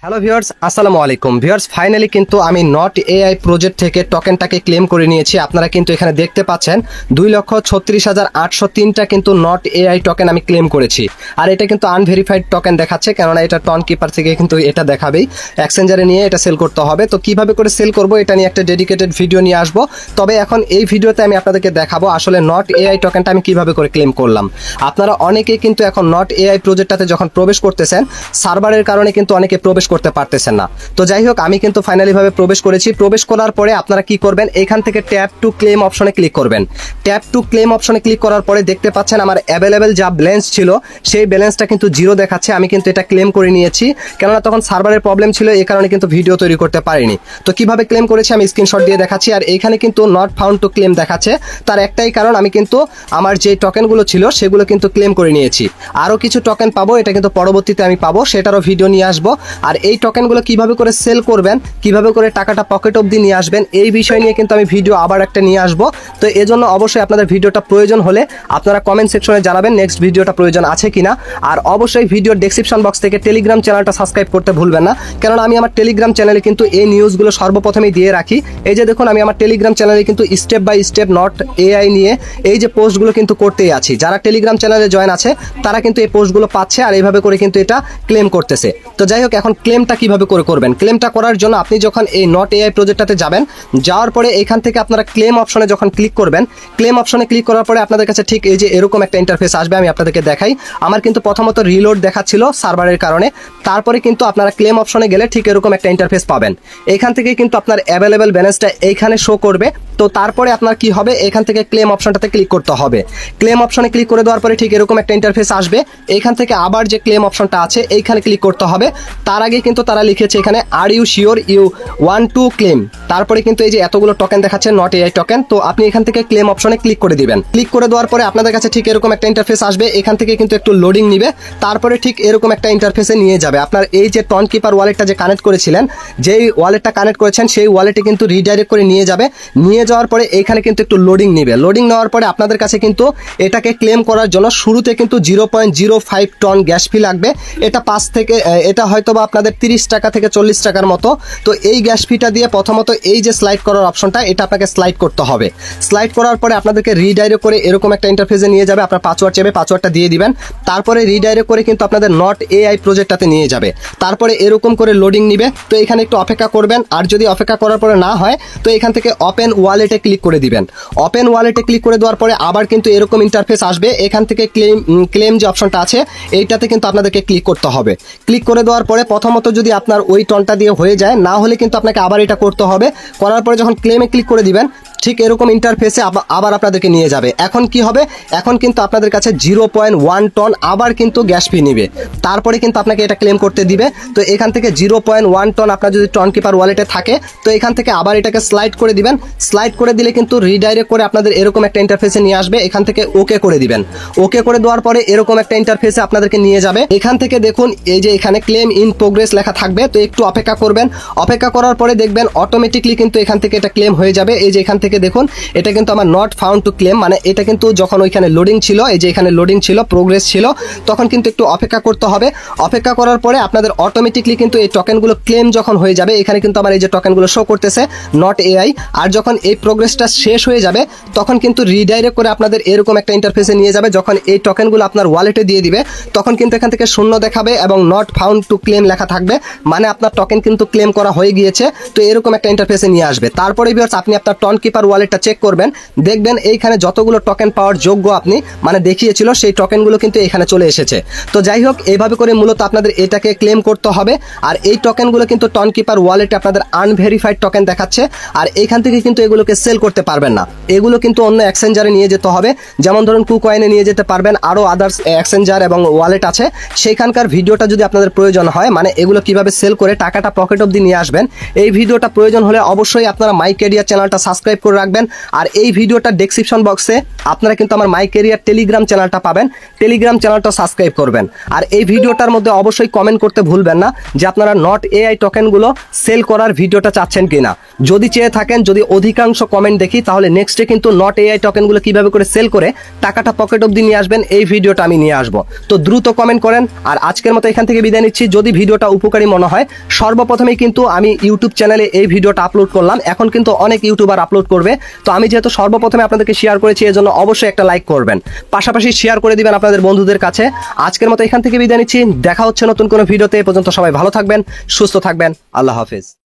Hello viewers, আসসালামু আলাইকুম। Viewers, finally কিন্তু আমি নট এআই প্রজেক্ট থেকে টোকেনটাকে ক্লেম করে নিয়েছি। আপনারা কিন্তু এখানে দেখতে পাচ্ছেন 2,36,803টা কিন্তু নট এআই টোকেন আমি ক্লেম করেছি। আর এটা কিন্তু আনভেরিফাইড টোকেন দেখাচ্ছে, কেননা এটা টন কিপার থেকে কিন্তু এটা দেখাবেই। এক্সচেঞ্জারে নিয়ে এটা সেল করতে হবে। তো কিভাবে করে সেল করব এটা নিয়ে একটা ডেডিকেটেড ভিডিও নিয়ে আসবো। তবে এখন এই ভিডিওতে আমি আপনাদেরকে দেখাবো আসলে নট এআই টোকেনটা আমি কিভাবে করে ক্লেম করলাম। আপনারা অনেকেই কিন্তু এখন নট এআই প্রজেক্টটাতে যখন প্রবেশ করতেছেন, সার্ভারের কারণে কিন্তু অনেকে প্রবেশ করতে পারতেছেন না। তো যাই হোক, আমি কিন্তু ফাইনালি ভাবে প্রবেশ করেছি। প্রবেশ করার পরে আপনারা কি করবেন, এখান থেকে ট্যাপ টু ক্লেম অপশনে ক্লিক করবেন। ট্যাপ টু ক্লেম অপশনে ক্লিক করার পরে দেখতে পাচ্ছেন আমার অ্যাভেলেবেল যা ব্যালেন্স ছিল সেই ব্যালেন্সটা কিন্তু জিরো দেখাচ্ছে। আমি কিন্তু এটা ক্লেম করে নিয়েছি, কেননা তখন সার্ভারের প্রবলেম ছিল, এই কারণে কিন্তু ভিডিও তৈরি করতে পারিনি। তো কিভাবে ক্লেম করেছি আমি স্ক্রিনশট দিয়ে দেখাচ্ছি। আর এখানে কিন্তু নট ফাউন্ড টু ক্লেম দেখাচ্ছে। তার একটাই কারণ, আমি কিন্তু আমার যে টোকেনগুলো ছিল সেগুলো কিন্তু ক্লেম করে নিয়েছি। আরও কিছু টোকেন পাবো, এটা কিন্তু পরবর্তীতে আমি পাবো, সেটারও ভিডিও নিয়ে আসবো। আর এই টোকেনগুলো কিভাবে করে সেল করবেন, কিভাবে করে টাকাটা পকেট অবধি নিয়ে আসবেন, এই বিষয় নিয়ে কিন্তু আমি ভিডিও আবার একটা নিয়ে আসবো। তো এজন্য অবশ্যই আপনাদের ভিডিওটা প্রয়োজন হলে আপনারা কমেন্ট সেকশনে জানাবেন নেক্সট ভিডিওটা প্রয়োজন আছে কিনা। আর অবশ্যই ভিডিওর ডেসক্রিপশন বক্স থেকে টেলিগ্রাম চ্যানেলটা সাবস্ক্রাইব করতে ভুলবেন না, কেননা আমি আমার টেলিগ্রাম চ্যানেলে কিন্তু এই নিউজগুলো সর্বপ্রথমেই দিয়ে রাখি। এই যে দেখুন, আমি আমার টেলিগ্রাম চ্যানেলে কিন্তু step by step not AI নিয়ে এই যে পোস্টগুলো কিন্তু করতেই আছি। যারা টেলিগ্রাম চ্যানেলে জয়েন আছে তারা কিন্তু এই পোস্টগুলো পাচ্ছে, আর এইভাবে করে কিন্তু এটা ক্লেম করতেছে। তো যাই হোক, এখন ক্লেমটা কিভাবে করে করবেন। ক্লেমটা করার জন্য আপনি যখন এই নট এআই প্রজেক্টটাতে যাবেন, যাওয়ার পরে এখান থেকে আপনারা ক্লেম অপশনে যখন ক্লিক করবেন, ক্লেম অপশনে ক্লিক করার পরে আপনাদের কাছে ঠিক এই যে এরকম একটা ইন্টারফেস আসবে। আমি আপনাদেরকে দেখাই। আমার কিন্তু প্রথমত রিলোড দেখাচ্ছিল সার্ভারের কারণে, তারপরে কিন্তু আপনারা ক্লেম অপশনে গেলে ঠিক এরকম একটা ইন্টারফেস পাবেন। এখান থেকে কিন্তু আপনার অ্যাভেলেবেল ব্যালেন্সটা এইখানে শো করবে। তো তারপরে আপনার কি হবে, এখান থেকে ক্লেম অপশনটাতে ক্লিক করতে হবে। ক্লেম অপশনে ক্লিক করে দেওয়ার পরে ঠিক এরকম একটা ইন্টারফেস আসবে। এখান থেকে আবার যে ক্লেম অপশনটা আছে এইখানে ক্লিক করতে হবে। তার আগে কিন্তু তারা লিখেছে এখানে are you sure you want to claim. তারপরে কিন্তু এই যে এতগুলো টোকেন দেখাচ্ছে নট এআই টোকেন। তো আপনি এখান থেকে ক্লেম অপশনে ক্লিক করে দিবেন। ক্লিক করে দেওয়ার পরে আপনাদের কাছে ঠিক এরকম একটা ইন্টারফেস আসবে। এখান থেকে কিন্তু একটু লোডিং নিবে, তারপরে ঠিক এরকম একটা ইন্টারফেসে নিয়ে যাবে। আপনার এই যে টন কিপার ওয়ালেটটা যে কানেক্ট করেছিলেন, যেই ওয়ালেটটা কানেক্ট করেছেন সেই ওয়ালেটে কিন্তু রিডাইরেক্ট করে নিয়ে যাবে। নিয়ে যাওয়ার পরে এখানে কিন্তু একটু লোডিং নিবে। লোডিং নেওয়ার পরে আপনাদের কাছে কিন্তু এটাকে ক্লেম করার জন্য শুরুতে কিন্তু 0.05 টন গ্যাস ফি লাগবে। এটা এটা হয়তো বা আপনাদের 30 টাকা থেকে 40 টাকার মতো। তো এই গ্যাস ফিটা দিয়ে প্রথমত এই যে স্লাইড করার অপশনটা, এটা আপনাকে স্লাইড করতে হবে। স্লাইড করার পরে আপনাদেরকে রিডাইরেক্ট করে এরকম একটা ইন্টারফেসে নিয়ে যাবে। আপনার পাসওয়ার্ড চাইবে, পাসওয়ার্ডটা দিয়ে দিবেন। তারপরে রিডাইরেক্ট করে কিন্তু আপনাদের নট এআই প্রজেক্টটাতে নিয়ে যাবে। তারপরে এরকম করে লোডিং নিবে। তো এখানে একটু অপেক্ষা করবেন। আর যদি অপেক্ষা করার পরে না হয়, তো এখান থেকে ওপেন ওয়ালেটে ক্লিক করে দিবেন। ওপেন ওয়ালেটে ক্লিক করে দেওয়ার পরে আবার কিন্তু এরকম ইন্টারফেস আসবে। এখান থেকে ক্লেম যে অপশনটা আছে এইটাতে কিন্তু আপনাদেরকে ক্লিক করতে হবে। ক্লিক করে দেওয়ার পরে প্রথমত যদি আপনার ওই টনটা দিয়ে হয়ে যায়, না হলে কিন্তু আপনাকে আবার এটা করতে হবে। করার পরে যখন ক্লেমে ক্লিক করে দিবেন, ঠিক এরকম ইন্টারফেসে আবার আপনাদেরকে নিয়ে যাবে। এখন কি হবে, এখন কিন্তু আপনাদের কাছে 0.1 টন আবার কিন্তু গ্যাস ফি নিবে। তারপরে কিন্তু আপনাকে এটা ক্লেম করতে দিবে। তো এখান থেকে 0.1 টন আপনার যদি টন কিপার ওয়ালেটে থাকে, তো এখান থেকে আবার এটাকে স্লাইড করে দিবেন। স্লাইড করে দিলে কিন্তু রিডাইরেক্ট করে আপনাদের এরকম একটা ইন্টারফেসে নিয়ে আসবে। এখান থেকে ওকে করে দিবেন। ওকে করে দেওয়ার পরে এরকম একটা ইন্টারফেসে আপনাদেরকে নিয়ে যাবে। এখান থেকে দেখুন এই যে এখানে ক্লেম ইন প্রোগ্রেস লেখা থাকবে। তো একটু অপেক্ষা করবেন। অপেক্ষা করার পরে দেখবেন অটোমেটিকলি কিন্তু এখান থেকে এটা ক্লেম হয়ে যাবে। এই যে এখান থেকে দেখুন, এটা কিন্তু আমার নট ফাউন্ড টু ক্লেম, মানে এটা কিন্তু যখন ওইখানে লোডিং ছিল, এই যে এখানে লোডিং ছিল, প্রোগ্রেস ছিল, তখন কিন্তু একটু অপেক্ষা করতে হবে। অপেক্ষা করার পরে আপনাদের অটোমেটিকলি কিন্তু এই টোকেনগুলো ক্লেম যখন হয়ে যাবে, এখানে কিন্তু আমার এই যে টোকেনগুলো শো করতেছে নট এআই। আর যখন এই প্রোগ্রেসটা শেষ হয়ে যাবে, তখন কিন্তু রিডাইরেক্ট করে আপনাদের এরকম একটা ইন্টারফেসে নিয়ে যাবে। যখন এই টোকেনগুলো আপনার ওয়ালেটে দিয়ে দিবে, তখন কিন্তু এখান থেকে শূন্য দেখাবে এবং নট ফাউন্ড টু ক্লেম লেখা থাকবে, মানে আপনার টোকেন কিন্তু ক্লেম করা হয়ে গিয়েছে। তো এরকম একটা ইন্টারফেসে নিয়ে আসবে। তারপরে ভিউয়ার্স, আপনি আপনার টন কিপার ওয়ালেটটা চেক করবেন। দেখবেন এইখানে যতগুলো টোকেন পাওয়ার যোগ্য আপনি মানে দেখিয়েছিল, সেই টোকেনগুলো কিন্তু এখানে চলে এসেছে। তো যাই হোক, এইভাবে করে মূলত আপনাদের এটাকে ক্লেম করতে হবে। আর এই টোকেনগুলো কিন্তু টন কিপার ওয়ালেটে আপনাদের আনভেরিফাইড টোকেন দেখাচ্ছে। আর এইখান থেকে কিন্তু এগুলোকে সেল করতে পারবেন না। এগুলো কিন্তু অন্য এক্সচেঞ্জারে নিয়ে যেতে হবে। যেমন ধরুন কুকয়েনে নিয়ে যেতে পারবেন, আরও আদার্স এক্সচেঞ্জার এবং ওয়ালেট আছে। সেইখানকার ভিডিওটা যদি আপনাদের প্রয়োজন হয়, মানে এগুলো কিভাবে সেল করে টাকাটা পকেট অবধি নিয়ে আসবেন, এই ভিডিওটা প্রয়োজন হলে অবশ্যই আপনারা মাই ক্যারিয়ার চ্যানেলটা সাবস্ক্রাইব করবেন। করে রাখবেন। আর এই ভিডিওটা ডেসক্রিপশন বক্সে আপনারা কিন্তু আমার মাই ক্যারিয়ার টেলিগ্রাম চ্যানেলটা পাবেন, টেলিগ্রাম চ্যানেলটা সাবস্ক্রাইব করবেন। আর এই ভিডিওটার মধ্যে অবশ্যই কমেন্ট করতে ভুলবেন না যে আপনারা নট এআই টোকেনগুলো সেল করার ভিডিওটা চাচ্ছেন কিনা। যদি চেয়ে থাকেন, যদি অধিকাংশ কমেন্ট দেখি, তাহলে নেক্সটে কিন্তু নট এআই টোকেনগুলো কিভাবে করে সেল করে টাকাটা পকেট অবধি নিয়ে আসবেন এই ভিডিওটা আমি নিয়ে আসবো। তো দ্রুত কমেন্ট করেন। আর আজকের মতো এখান থেকে বিদায় নিচ্ছি। যদি ভিডিওটা উপকারী মনে হয়, সর্বপ্রথমেই কিন্তু আমি ইউটিউব চ্যানেলে এই ভিডিওটা আপলোড করলাম, এখন কিন্তু অনেক ইউটিউবার আপলোড করবে। তো আমি যেহেতু সর্বপ্রথমে আপনাদেরকে শেয়ার করেছি, এজন্য অবশ্যই একটা লাইক করবেন, পাশাপাশি শেয়ার করে দিবেন আপনাদের বন্ধুদের কাছে। আজকের মতো এখান থেকে বিদায় নিচ্ছি। দেখা হচ্ছে নতুন কোনো ভিডিওতে। এ পর্যন্ত সবাই ভালো থাকবেন, সুস্থ থাকবেন। আল্লাহ হাফেজ।